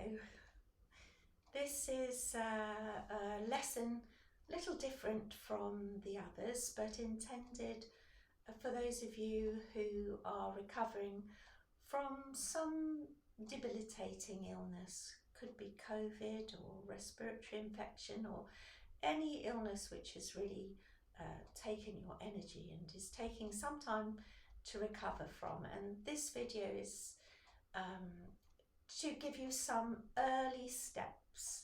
video. This is a lesson a little different from the others, but intended for those of you who are recovering from some debilitating illness. Could be COVID or respiratory infection or any illness which has really taken your energy and is taking some time to recover from. And this video is to give you some early steps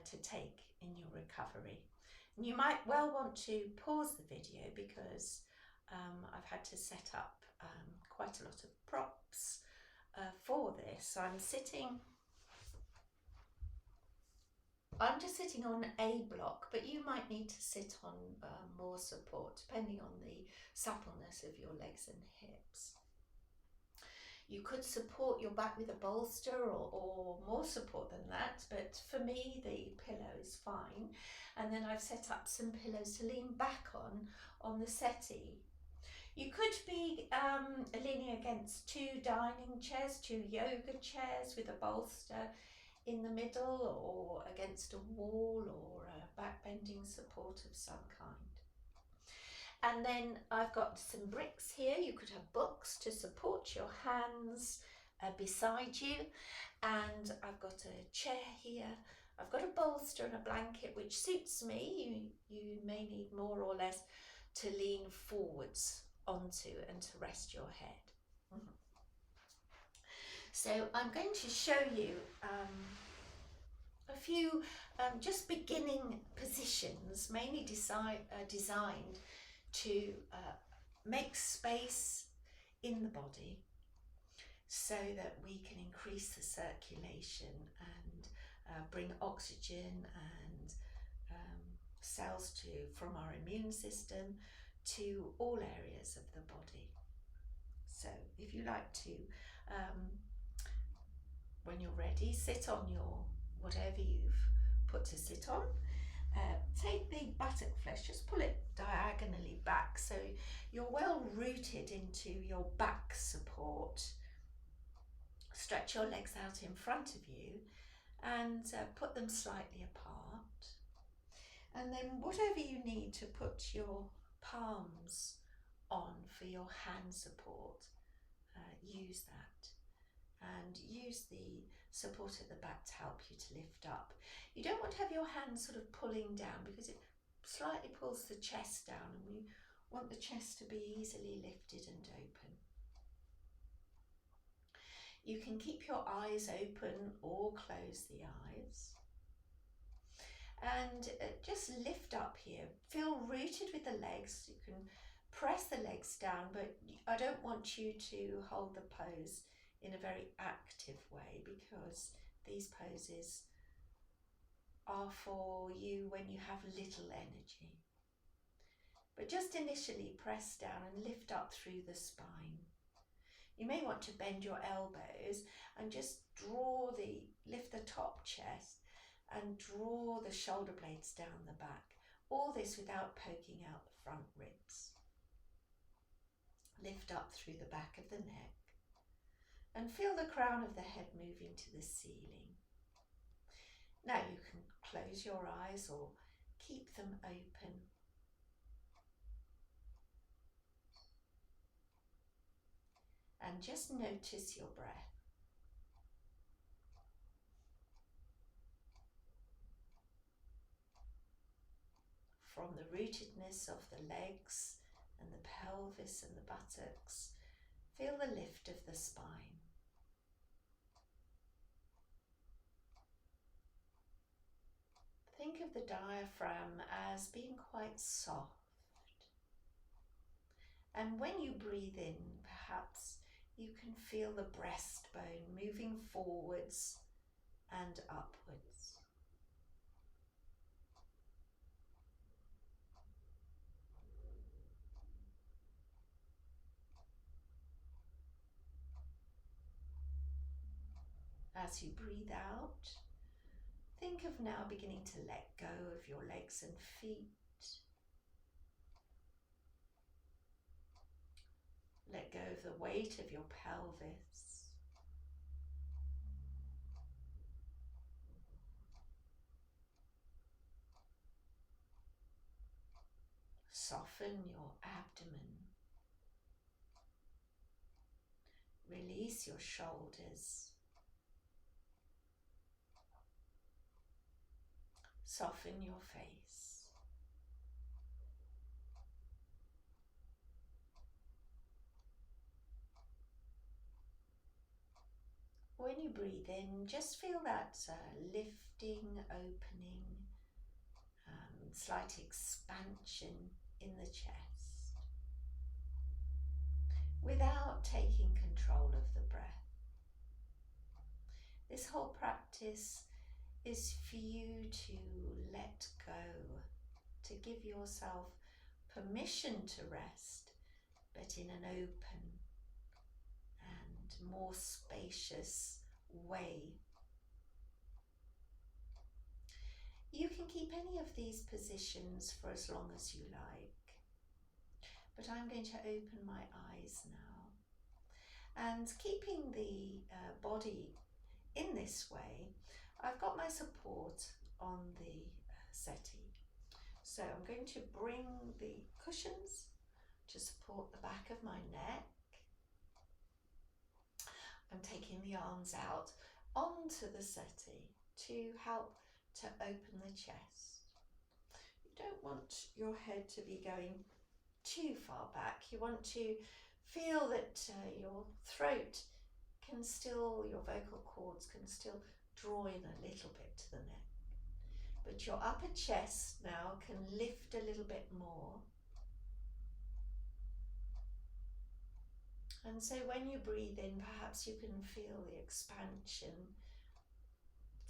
to take in your recovery. And you might well want to pause the video because I've had to set up quite a lot of props for this. So I'm just sitting on a block, but you might need to sit on more support depending on the suppleness of your legs and hips. You could support your back with a bolster or more support than that, but for me the pillow is fine. And then I've set up some pillows to lean back on the settee. You could be leaning against two dining chairs, two yoga chairs with a bolster in the middle, or against a wall, or a back-bending support of some kind. And then I've got some bricks here. You could have books to support your hands beside you. And I've got a chair here. I've got a bolster and a blanket which suits me. You may need more or less to lean forwards onto and to rest your head. So I'm going to show you a few just beginning positions, mainly designed to make space in the body so that we can increase the circulation and bring oxygen and cells from our immune system to all areas of the body. So if you like to, when you're ready, sit on your whatever you've put to sit on. Take the buttock flesh, just pull it diagonally back so you're well rooted into your back support. Stretch your legs out in front of you and put them slightly apart. And then whatever you need to put your palms on for your hand support, use that. And use the support at the back to help you to lift up. You don't want to have your hands sort of pulling down because it slightly pulls the chest down, and we want the chest to be easily lifted and open. You can keep your eyes open or close the eyes. And just lift up here. Feel rooted with the legs. You can press the legs down, but I don't want you to hold the pose in a very active way, because these poses are for you when you have little energy. But just initially press down and lift up through the spine. You may want to bend your elbows and just lift the top chest and draw the shoulder blades down the back. All this without poking out the front ribs. Lift up through the back of the neck. And feel the crown of the head moving to the ceiling. Now you can close your eyes or keep them open. And just notice your breath. From the rootedness of the legs and the pelvis and the buttocks, feel the lift of the spine. Think of the diaphragm as being quite soft. And when you breathe in, perhaps you can feel the breastbone moving forwards and upwards. As you breathe out, think of now beginning to let go of your legs and feet. Let go of the weight of your pelvis. Soften your abdomen. Release your shoulders. Soften your face. When you breathe in, just feel that lifting, opening, slight expansion in the chest without taking control of the breath. This whole practice is for you to let go, to give yourself permission to rest, but in an open and more spacious way. You can keep any of these positions for as long as you like, but I'm going to open my eyes now. And keeping the body in this way, I've got my support on the settee. So I'm going to bring the cushions to support the back of my neck. I'm taking the arms out onto the settee to help to open the chest. You don't want your head to be going too far back. You want to feel that your throat can still, your vocal cords can still draw in a little bit to the neck. But your upper chest now can lift a little bit more. And so when you breathe in, perhaps you can feel the expansion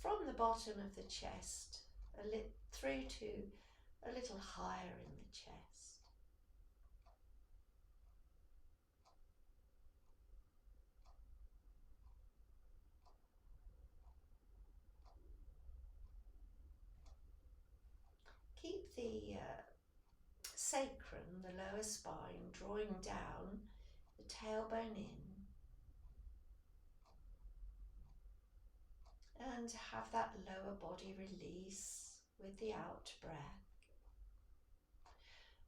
from the bottom of the chest through to a little higher in the chest. Keep the sacrum, the lower spine, drawing down, the tailbone in. And have that lower body release with the out breath.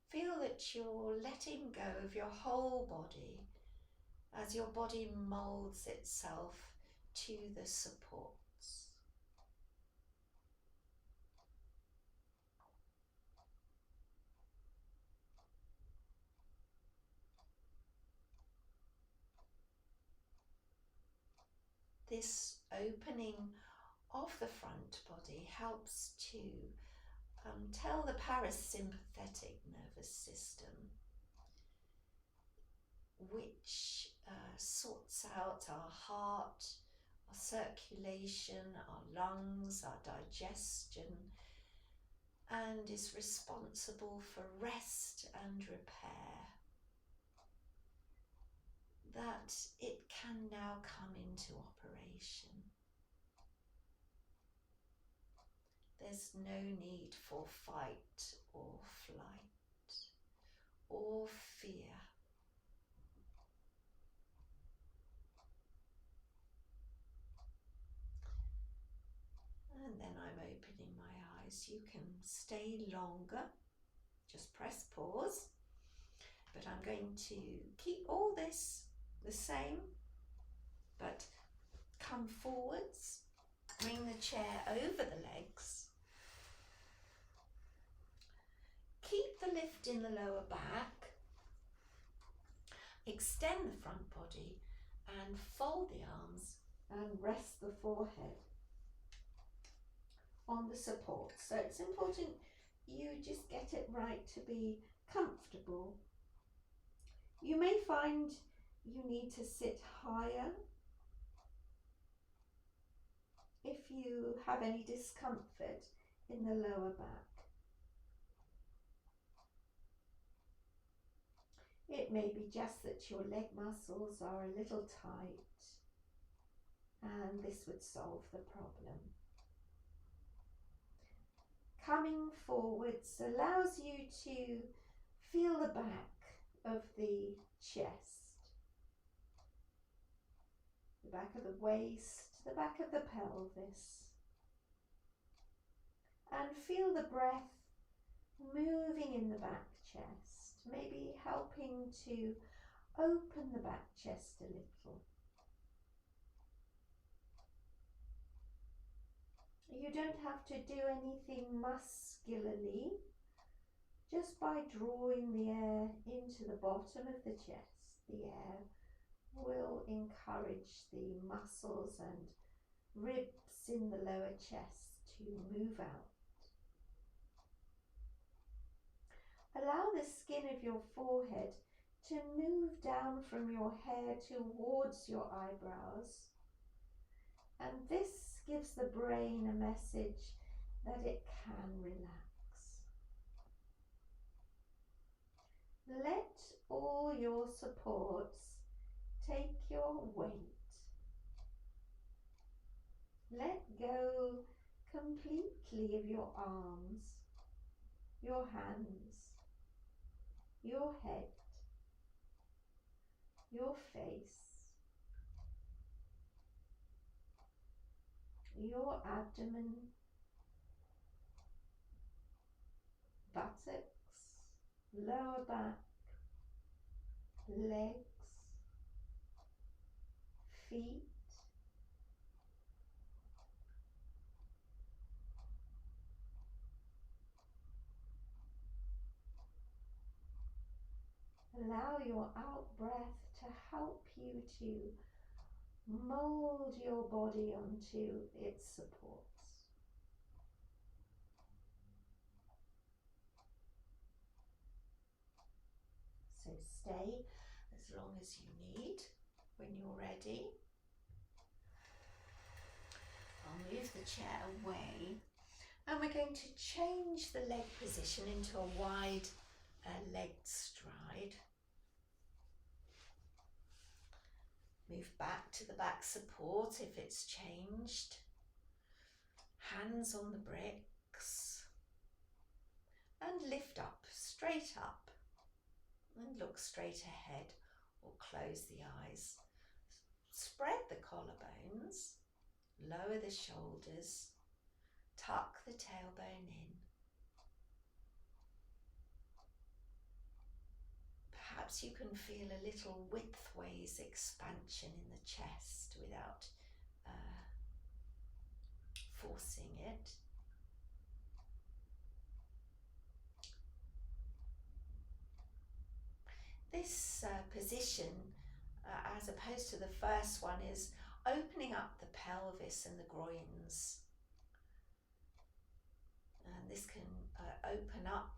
Feel that you're letting go of your whole body as your body molds itself to the supports. This opening of the front body helps to tell the parasympathetic nervous system, which sorts out our heart, our circulation, our lungs, our digestion, and is responsible for rest and repair, that it can now come into operation. There's no need for fight or flight or fear. And then I'm opening my eyes. You can stay longer, just press pause, but I'm going to keep all this the same, but come forwards, bring the chair over the legs, keep the lift in the lower back, extend the front body and fold the arms and rest the forehead on the support. So it's important you just get it right to be comfortable. You may find you need to sit higher if you have any discomfort in the lower back. It may be just that your leg muscles are a little tight, and this would solve the problem. Coming forwards allows you to feel the back of the chest, the back of the waist, the back of the pelvis, and feel the breath moving in the back chest. maybe helping to open the back chest a little. You don't have to do anything muscularly, just by drawing the air into the bottom of the chest. The air will encourage the muscles and ribs in the lower chest to move out. Allow the skin of your forehead to move down from your hair towards your eyebrows, and this gives the brain a message that it can relax. Let all your supports take your weight. Let go completely of your arms, your hands, your head, your face, your abdomen, buttocks, lower back, legs, feet, allow your out breath to help you to mold your body onto its supports. So stay as long as you need. When you're ready, I'll move the chair away, and we're going to change the leg position into a wide legged stride. Move back to the back support if it's changed. Hands on the bricks. And lift up, straight up. And look straight ahead or close the eyes. Spread the collarbones. Lower the shoulders. Tuck the tailbone in. Perhaps you can feel a little widthways expansion in the chest without forcing it. This position, as opposed to the first one, is opening up the pelvis and the groins. And this can open up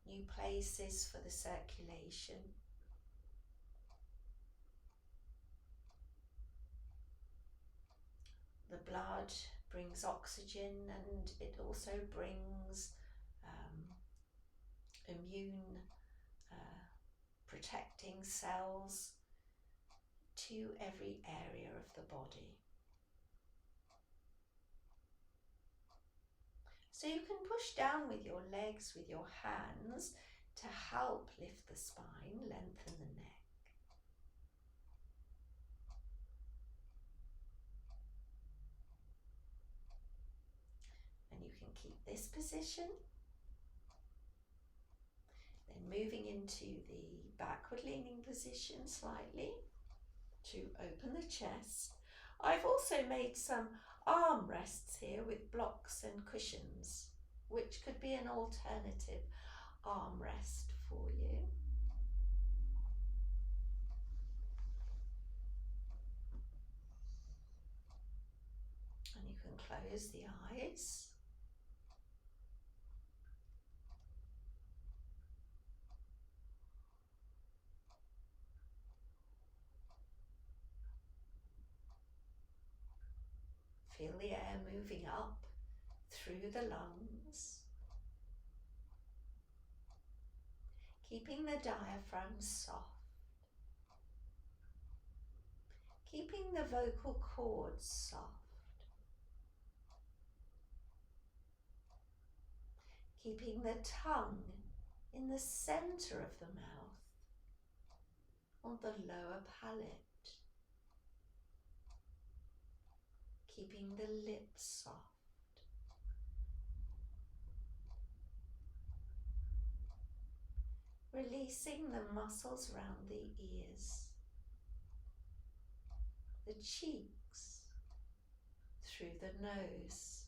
new places for the circulation. The blood brings oxygen, and it also brings immune protecting cells to every area of the body. So you can push down with your legs, with your hands, to help lift the spine, lengthen the neck. And you can keep this position. Then moving into the backward leaning position slightly to open the chest. I've also made some arm rests here with blocks and cushions, which could be an alternative arm rest for you. And you can close the eyes. Feel the air moving up through the lungs, keeping the diaphragm soft, keeping the vocal cords soft, keeping the tongue in the center of the mouth, on the lower palate, keeping the lips soft. releasing the muscles around the ears, the cheeks, through the nose,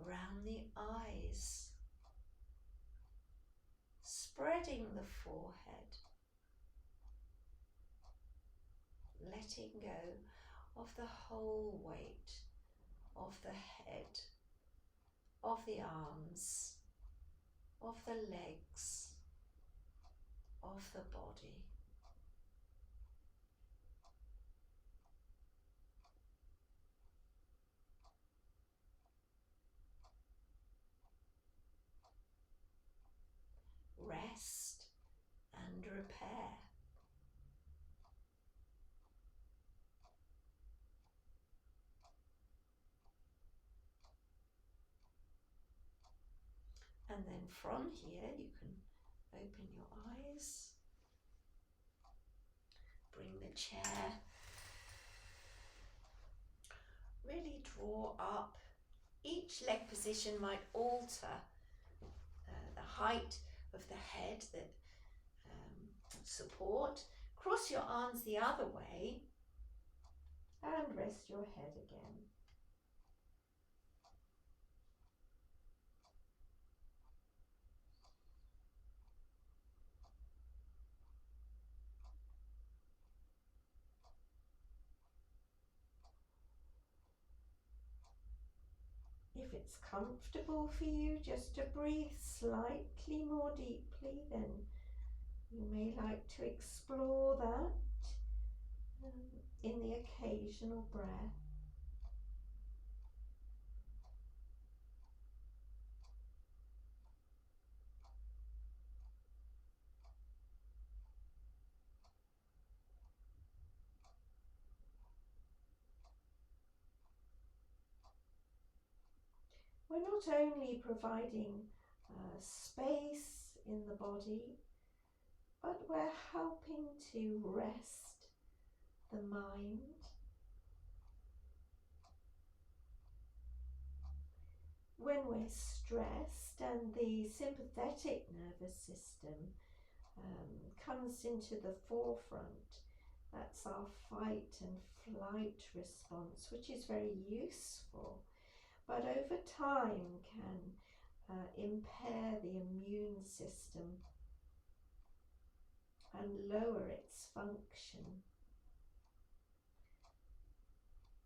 around the eyes, spreading the forehead, letting go of the whole weight of the head, of the arms, of the legs, of the body. Rest and repair. And then from here you can open your eyes, bring the chair, really draw up. Each leg position might alter the height of the head that support. Cross your arms the other way and rest your head again. If it's comfortable for you just to breathe slightly more deeply, then you may like to explore that in the occasional breath. We're not only providing space in the body, but we're helping to rest the mind. When we're stressed and the sympathetic nervous system comes into the forefront, that's our fight and flight response, which is very useful, but over time can impair the immune system and lower its function.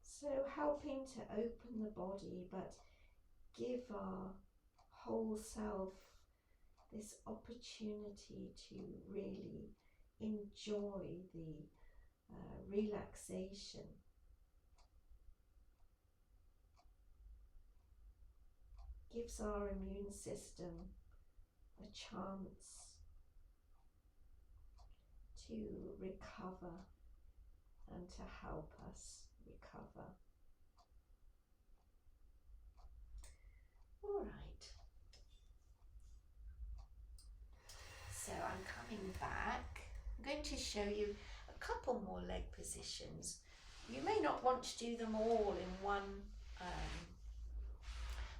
So helping to open the body, but give our whole self this opportunity to really enjoy the relaxation. Gives our immune system a chance to recover and to help us recover. All right. So I'm coming back. I'm going to show you a couple more leg positions. You may not want to do them all in one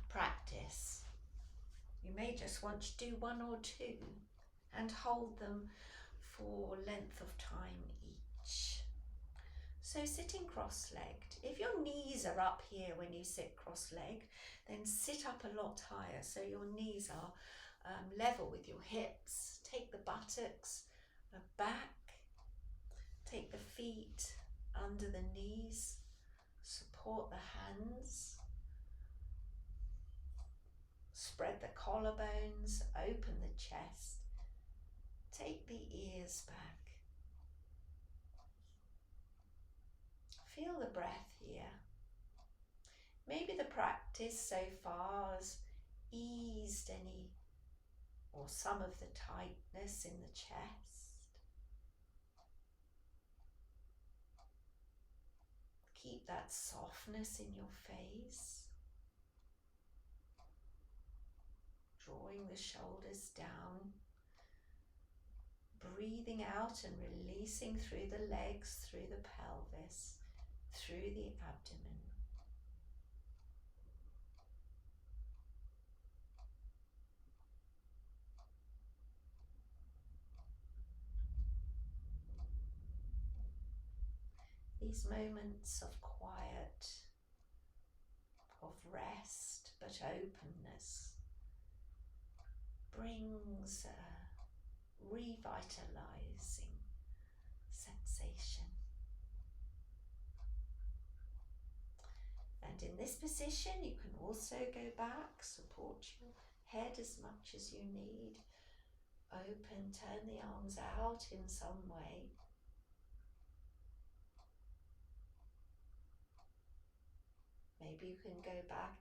practice. You may just want to do one or two and hold them for length of time each. So sitting cross-legged, if your knees are up here when you sit cross-legged, then sit up a lot higher so your knees are level with your hips. Take the buttocks back, take the feet under the knees, support the hands, spread the collarbones, open the chest, take the ears back. Feel the breath here. Maybe the practice so far has eased any or some of the tightness in the chest. Keep that softness in your face. Drawing the shoulders down. Breathing out and releasing through the legs, through the pelvis, through the abdomen. these moments of quiet, of rest, but openness brings a revitalizing sensation. And in this position, you can also go back, support your head as much as you need, open, turn the arms out in some way. Maybe you can go back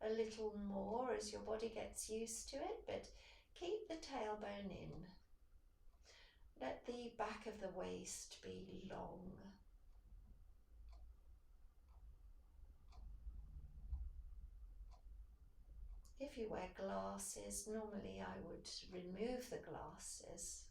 a little more as your body gets used to it, but keep the tailbone in. Let the back of the waist be long. If you wear glasses, normally I would remove the glasses.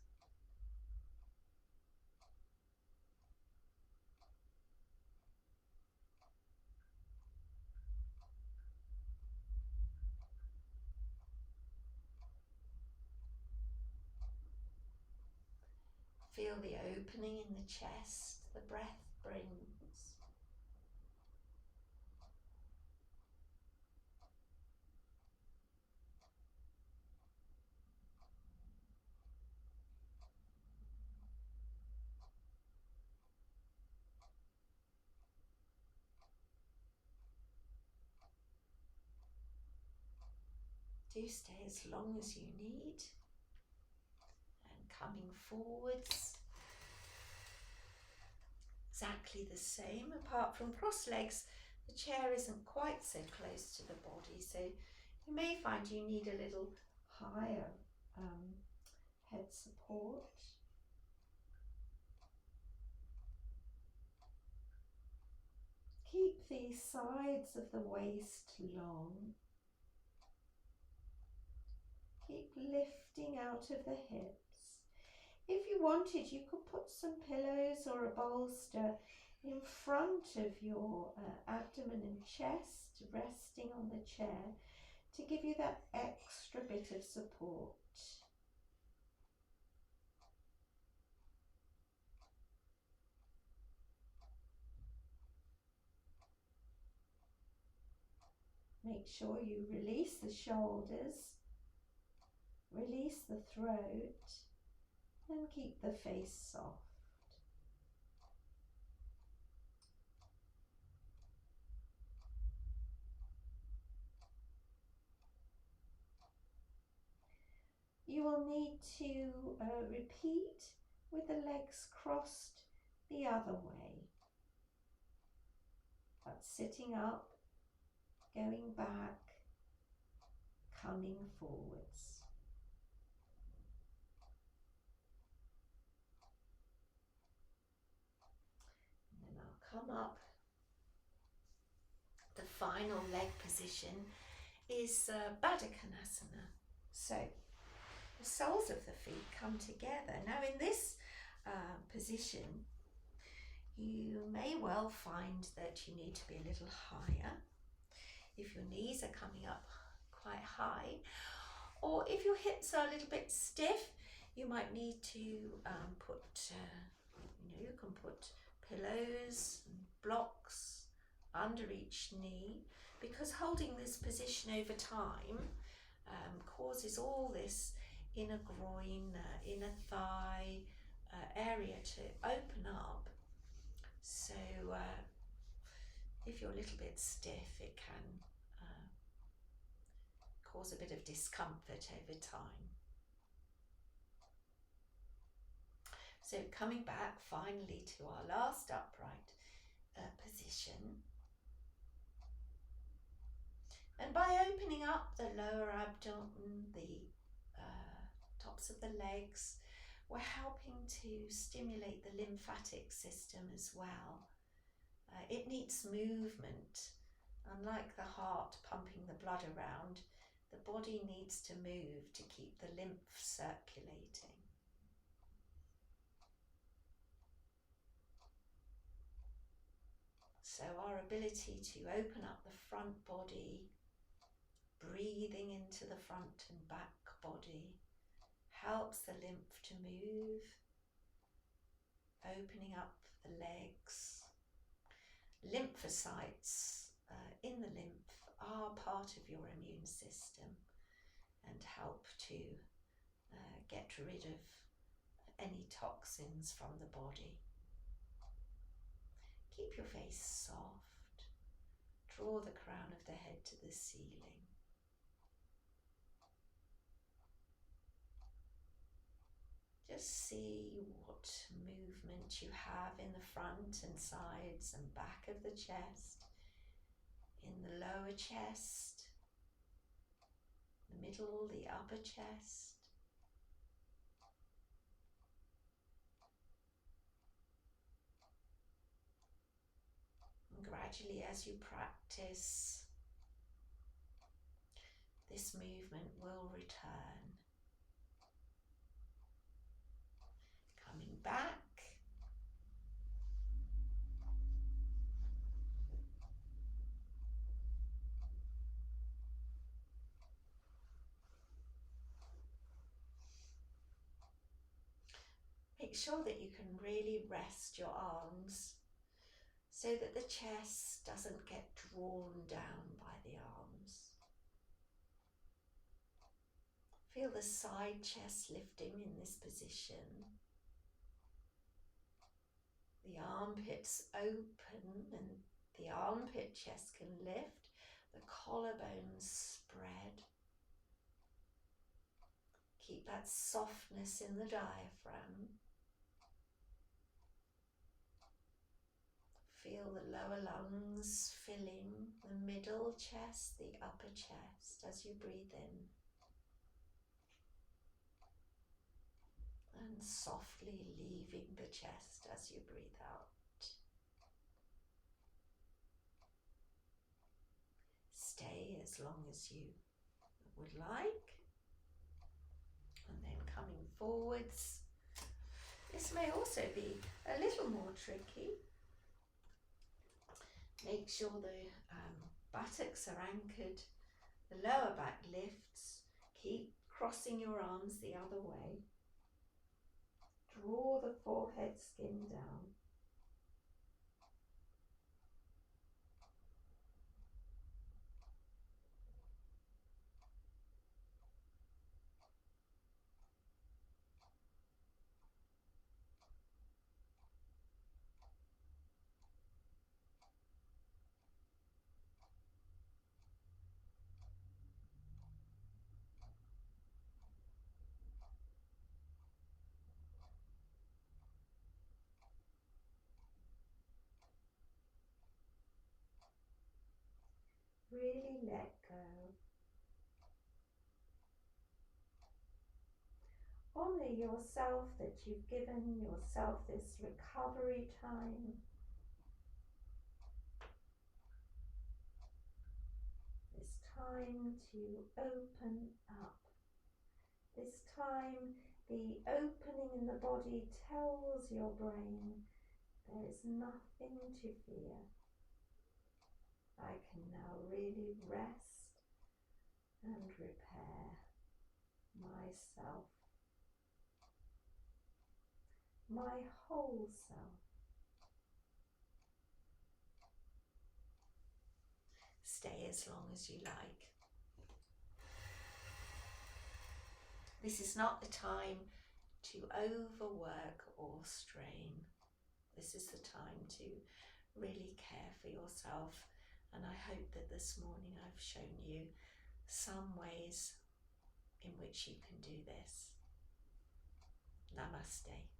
Feel the opening in the chest the breath brings. Do stay as long as you need. And coming forwards, exactly the same, apart from cross legs, the chair isn't quite so close to the body, so you may find you need a little higher head support. Keep the sides of the waist long. Keep lifting out of the hips. If you wanted, you could put some pillows or a bolster in front of your abdomen and chest, resting on the chair, to give you that extra bit of support. Make sure you release the shoulders, release the throat, and keep the face soft. You will need to repeat with the legs crossed the other way. But sitting up, going back, coming forwards. And then I'll come up. The final leg position is Baddha Konasana. So the soles of the feet come together. Now in this position, you may well find that you need to be a little higher if your knees are coming up quite high, or if your hips are a little bit stiff, you might need to put, you can put pillows and blocks under each knee, because holding this position over time causes all this inner groin, inner thigh area to open up. So if you're a little bit stiff, it can cause a bit of discomfort over time. So coming back finally to our last upright position. And by opening up the lower abdomen, the tops of the legs, we're helping to stimulate the lymphatic system as well. It needs movement. Unlike the heart pumping the blood around, the body needs to move to keep the lymph circulating. So our ability to open up the front body, breathing into the front and back body, helps the lymph to move, opening up the legs, Lymphocytes in the lymph are part of your immune system and help to get rid of any toxins from the body. Keep your face soft. Draw the crown of the head to the ceiling. Just see what movement you have in the front and sides and back of the chest, in the lower chest, the middle, the upper chest. And gradually, as you practice, this movement will return. Coming back. Make sure that you can really rest your arms so that the chest doesn't get drawn down by the arms. Feel the side chest lifting in this position. The armpits open and the armpit chest can lift. The collarbones spread. Keep that softness in the diaphragm. Feel the lower lungs filling the middle chest, the upper chest as you breathe in. And softly leaving the chest as you breathe out. Stay as long as you would like. And then coming forwards. This may also be a little more tricky. Make sure the buttocks are anchored, the lower back lifts. Keep crossing your arms the other way. Draw the forehead skin down. Really let go. Honour yourself that you've given yourself this recovery time. This time to open up. This time the opening in the body tells your brain there is nothing to fear. I can now really rest and repair myself, my whole self. Stay as long as you like. This is not the time to overwork or strain. This is the time to really care for yourself. And I hope that this morning I've shown you some ways in which you can do this. Namaste.